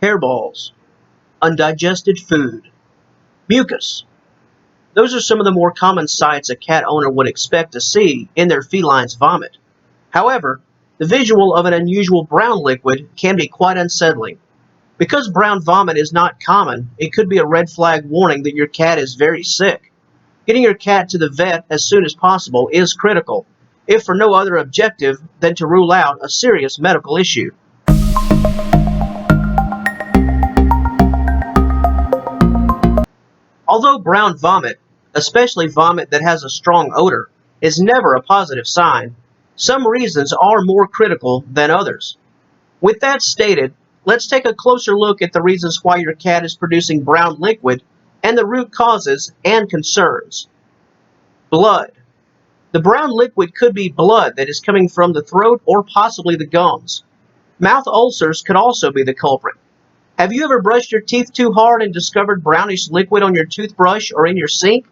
hairballs, undigested food, mucus. Those are some of the more common sights a cat owner would expect to see in their feline's vomit. However, the visual of an unusual brown liquid can be quite unsettling. Because brown vomit is not common, it could be a red flag warning that your cat is very sick. Getting your cat to the vet as soon as possible is critical, if for no other objective than to rule out a serious medical issue. Although brown vomit, especially vomit that has a strong odor, is never a positive sign, some reasons are more critical than others. With that stated, let's take a closer look at the reasons why your cat is producing brown liquid and the root causes and concerns. Blood. The brown liquid could be blood that is coming from the throat or possibly the gums. Mouth ulcers could also be the culprit. Have you ever brushed your teeth too hard and discovered brownish liquid on your toothbrush or in your sink?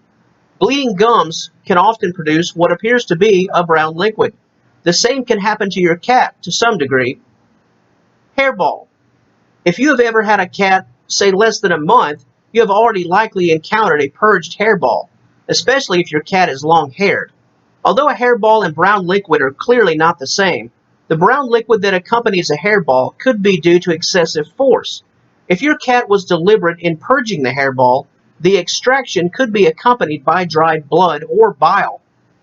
Bleeding gums can often produce what appears to be a brown liquid. The same can happen to your cat to some degree. Hairball. If you have ever had a cat, say less than a month, you have already likely encountered a purged hairball, especially if your cat is long-haired. Although a hairball and brown liquid are clearly not the same, the brown liquid that accompanies a hairball could be due to excessive force. If your cat was deliberate in purging the hairball, the extraction could be accompanied by dried blood or bile.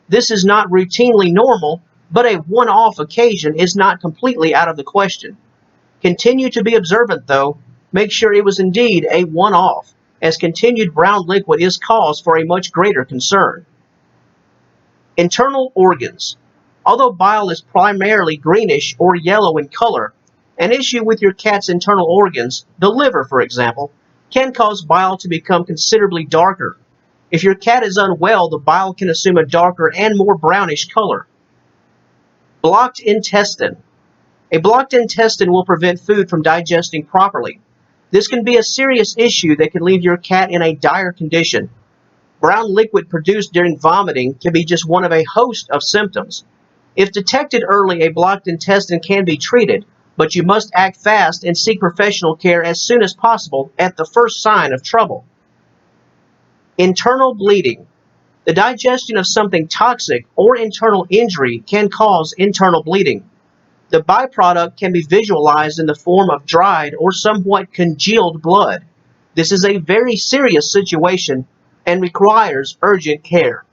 This is not routinely normal, but a one-off occasion is not completely out of the question. Continue to be observant, though. Make sure it was indeed a one-off, as continued brown liquid is cause for a much greater concern. Internal organs. Although bile is primarily greenish or yellow in color, an issue with your cat's internal organs, the liver for example, can cause bile to become considerably darker. If your cat is unwell, the bile can assume a darker and more brownish color. Blocked intestine. A blocked intestine will prevent food from digesting properly. This can be a serious issue that can leave your cat in a dire condition. Brown liquid produced during vomiting can be just one of a host of symptoms. If detected early, a blocked intestine can be treated, but you must act fast and seek professional care as soon as possible at the first sign of trouble. Internal bleeding. The digestion of something toxic or internal injury can cause internal bleeding. The byproduct can be visualized in the form of dried or somewhat congealed blood. This is a very serious situation and requires urgent care.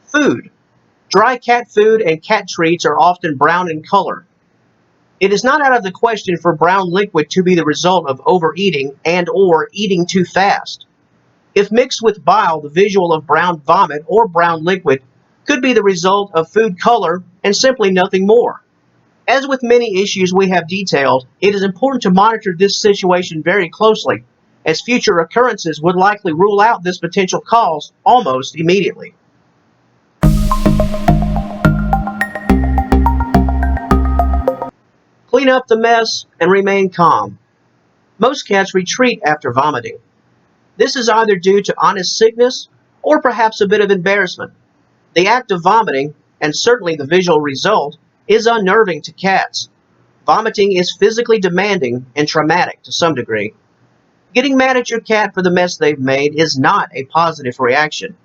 Food. Dry cat food and cat treats are often brown in color. It is not out of the question for brown liquid to be the result of overeating and/or eating too fast. If mixed with bile, the visual of brown vomit or brown liquid could be the result of food color and simply nothing more. As with many issues we have detailed, it is important to monitor this situation very closely, as future occurrences would likely rule out this potential cause almost immediately. Clean up the mess and remain calm. Most cats retreat after vomiting. This is either due to honest sickness or perhaps a bit of embarrassment. The act of vomiting, and certainly the visual result, is unnerving to cats. Vomiting is physically demanding and traumatic to some degree. Getting mad at your cat for the mess they've made is not a positive reaction.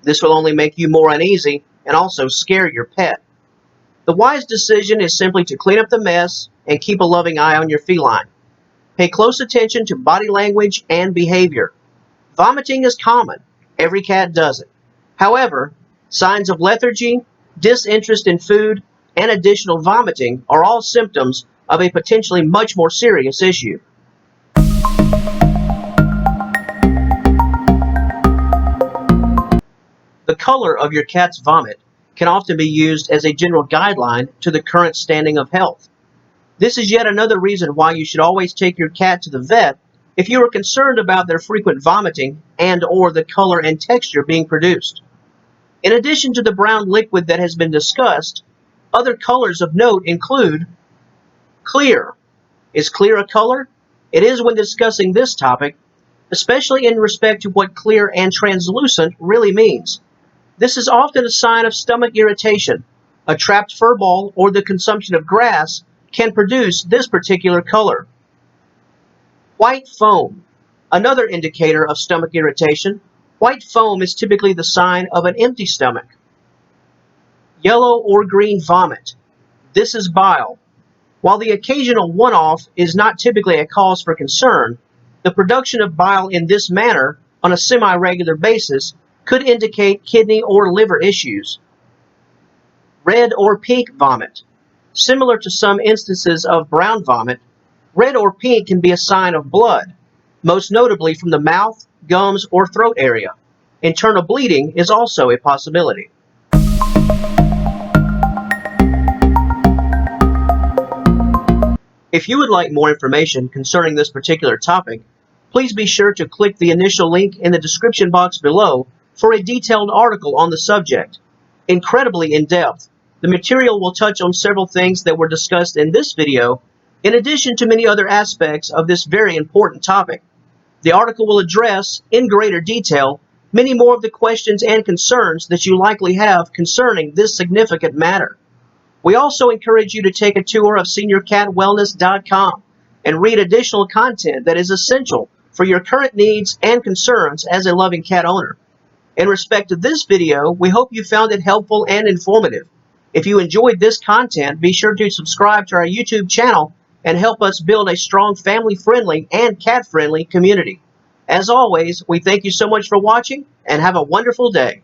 This will only make you more uneasy and also scare your pet. The wise decision is simply to clean up the mess and keep a loving eye on your feline. Pay close attention to body language and behavior. Vomiting is common. Every cat does it. However, signs of lethargy, disinterest in food, and additional vomiting are all symptoms of a potentially much more serious issue. The color of your cat's vomit can often be used as a general guideline to the current standing of health. This is yet another reason why you should always take your cat to the vet if you are concerned about their frequent vomiting and/or the color and texture being produced. In addition to the brown liquid that has been discussed, other colors of note include clear. Is clear a color? It is when discussing this topic, especially in respect to what clear and translucent really means. This is often a sign of stomach irritation. A trapped fur ball or the consumption of grass can produce this particular color. White foam. Another indicator of stomach irritation. White foam is typically the sign of an empty stomach. Yellow or green vomit. This is bile. While the occasional one-off is not typically a cause for concern, the production of bile in this manner on a semi-regular basis could indicate kidney or liver issues. Red or pink vomit. Similar to some instances of brown vomit, red or pink can be a sign of blood, most notably from the mouth, gums, or throat area. Internal bleeding is also a possibility. If you would like more information concerning this particular topic, please be sure to click the initial link in the description box below for a detailed article on the subject. Incredibly in-depth, the material will touch on several things that were discussed in this video, in addition to many other aspects of this very important topic. The article will address, in greater detail, many more of the questions and concerns that you likely have concerning this significant matter. We also encourage you to take a tour of SeniorCatWellness.com and read additional content that is essential for your current needs and concerns as a loving cat owner. In respect to this video, we hope you found it helpful and informative. If you enjoyed this content, be sure to subscribe to our YouTube channel and help us build a strong family-friendly and cat-friendly community. As always, we thank you so much for watching and have a wonderful day.